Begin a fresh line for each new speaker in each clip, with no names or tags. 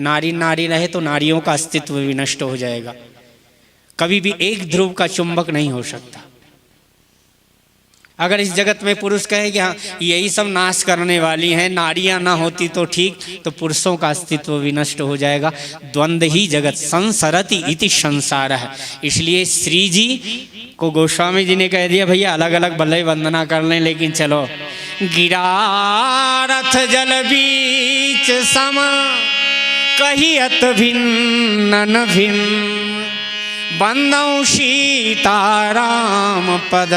नारी नारी रहे तो नारियों का अस्तित्व भी नष्ट हो जाएगा। कभी भी एक ध्रुव का चुंबक नहीं हो सकता। अगर इस जगत में पुरुष कहे कि हाँ यही सब नाश करने वाली हैं, नारियां ना होती तो ठीक, तो पुरुषों का अस्तित्व भी नष्ट हो जाएगा। द्वंद्व ही जगत संसरति इति संसार है। इसलिए श्री जी को गोस्वामी जी ने कह दिया भैया अलग अलग बल्ले वंदना कर लें, लेकिन चलो गिरा रथ जल बीच सम कहियत भिन्न भिन्न बंदौ सीताराम पद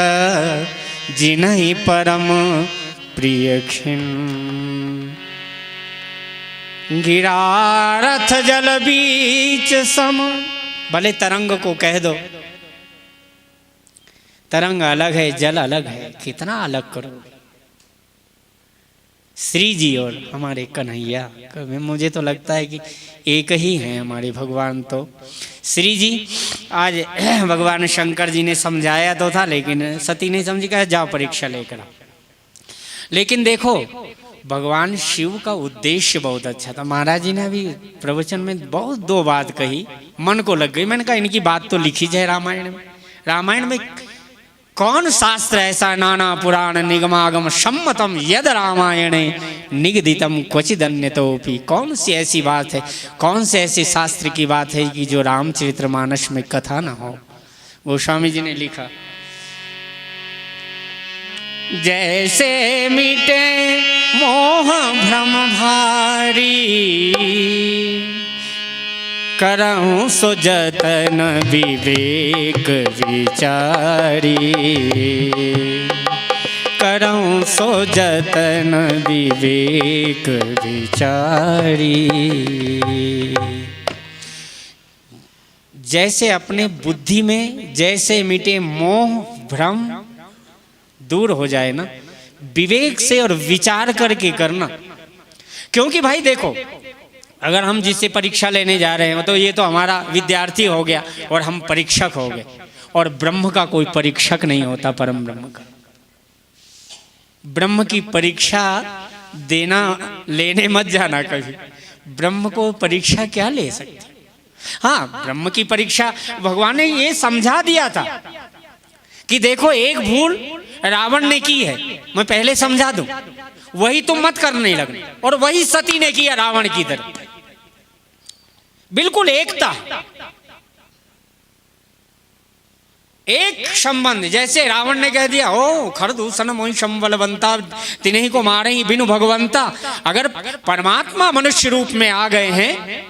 जिन्हि परम प्रिय खिन। गिरा रथ जल बीच सम, भले तरंग को कह दो तरंग अलग है जल अलग है, कितना अलग करो। श्री जी और हमारे कन्हैया, मुझे तो लगता है कि एक ही हैं हमारे भगवान। तो श्री जी आज भगवान शंकर जी ने समझाया तो था, लेकिन सती नहीं समझी, कहा जाओ परीक्षा लेकर आओ। लेकिन देखो भगवान शिव का उद्देश्य बहुत अच्छा था। महाराज जी ने अभी प्रवचन में बहुत दो बात कही, मन को लग गई। मैंने कहा इनकी बात तो लिखी जाए रामायण में। रामायण में कौन शास्त्र ऐसा नाना पुराण निगमागम सम्मतम यद रामायणे निगदितम क्वचिदन्यतोपि, कौन सी ऐसी बात है, कौन से ऐसे शास्त्र की बात है कि जो रामचरितमानस में कथा ना हो। गोस्वामी जी ने लिखा जैसे मिटे मोह भ्रम भारी करऊं सो जतन विवेक विचारी, करऊं सो जतन विवेक विचारी। जैसे अपने बुद्धि में जैसे मिटे मोह भ्रम दूर हो जाए ना, विवेक से और विचार करके करना। क्योंकि भाई देखो अगर हम जिससे परीक्षा लेने जा रहे हैं तो ये तो हमारा विद्यार्थी हो गया और हम परीक्षक हो गए, और ब्रह्म का कोई परीक्षक नहीं होता। परम ब्रह्म का, ब्रह्म की परीक्षा देना लेने मत जाना कभी। ब्रह्म को परीक्षा क्या ले सकते। हाँ ब्रह्म की परीक्षा भगवान ने ये समझा दिया था कि देखो एक भूल रावण ने की है, मैं पहले समझा दूं, वही तुम मत करने लगना। और वही सती ने किया रावण की तरह। बिल्कुल एकता, एक संबंध। जैसे रावण ने कह दिया ओ खरदूषण मोहि संबलवंता, तिन्हीं को मारे ही बिनु भगवंता। अगर परमात्मा मनुष्य रूप में आ गए हैं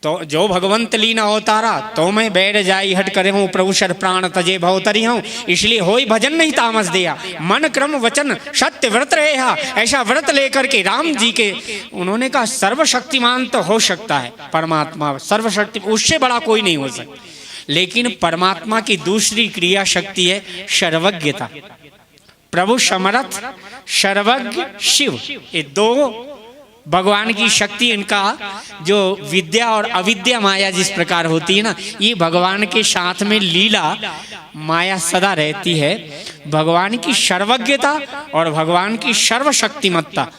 तो जो भगवंत लीना अवतारा तो मैं बैठ जाई हट करे हूँ, प्रभु शर प्राण तजे भवतरी हूँ। इसलिए होई भजन नहीं तामस दिया, मन क्रम वचन सत्य व्रत रहेहा। ऐसा व्रत लेकर के राम जी के उन्होंने कहा सर्वशक्तिमान तो हो सकता है परमात्मा, सर्वशक्ति उससे बड़ा कोई नहीं हो सकता। लेकिन परमात्मा की दूसरी क्रिया शक्ति है सर्वज्ञता। प्रभु समर्थ सर्वज्ञ शिव, ये दो भगवान की शक्ति। इनका जो विद्या और अविद्या माया जिस प्रकार होती है ना, ये भगवान के साथ में लीला माया सदा रहती है। भगवान की सर्वज्ञता और भगवान की सर्वशक्तिमत्ता,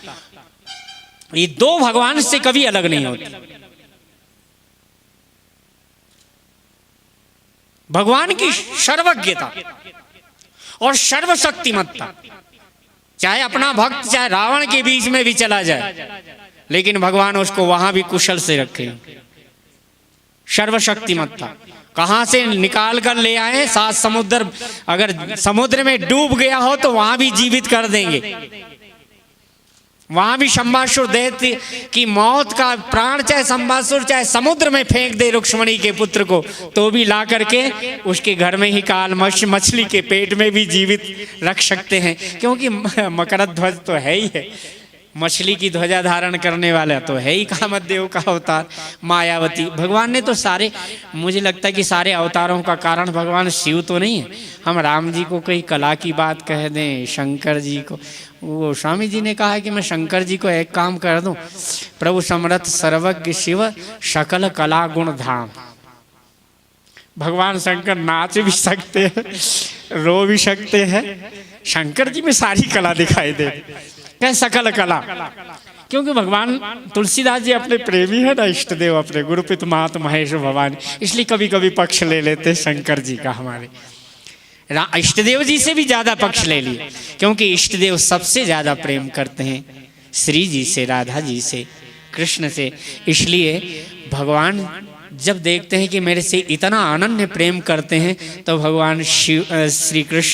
ये दो भगवान से कभी अलग नहीं होती। भगवान की सर्वज्ञता और सर्वशक्तिमत्ता, चाहे अपना भक्त चाहे रावण के बीच में भी चला जाए, लेकिन भगवान उसको वहां भी कुशल से रखे। सर्वशक्तिमत्ता कहां से निकाल कर ले आए, 7 समुद्र, अगर समुद्र में डूब गया हो तो वहां भी जीवित कर देंगे। वहां भी शंबासुर दैत्य की मौत का प्राण चाहे शंबासुर चाहे समुद्र में फेंक दे रुक्ष्मणी के पुत्र को, तो भी ला करके उसके घर में ही काल मछली के पेट में भी जीवित रख सकते हैं। क्योंकि मकरध्वज तो है ही है, मछली की ध्वजा धारण करने वाला तो है ही कामदेव का अवतार मायावती। भगवान ने तो सारे, मुझे लगता है कि सारे अवतारों का कारण भगवान शिव तो नहीं है। हम राम जी को कोई कला की बात कह दें, शंकर जी को, वो स्वामी जी ने कहा है कि मैं शंकर जी को एक काम कर दूं, प्रभु समर्थ सर्वज्ञ शिव सकल कला गुण धाम। भगवान शंकर नाच भी सकते हैं, रो भी सकते हैं। शंकर जी में सारी कला दिखाई दे, क्या सकल कला। क्योंकि भगवान तुलसीदास जी अपने प्रेमी है ना, इष्ट देव अपने गुरु पिता माता महेश भवानी, इसलिए कभी कभी पक्ष ले लेते शंकर जी का। हमारे इष्ट देव जी से भी ज्यादा पक्ष ले लिए, क्योंकि इष्ट देव सबसे ज्यादा प्रेम करते हैं श्री जी से, राधा जी से, कृष्ण से। इसलिए भगवान जब देखते हैं कि मेरे से इतना अनन्य प्रेम करते हैं, तो भगवान शिव श्री कृष्ण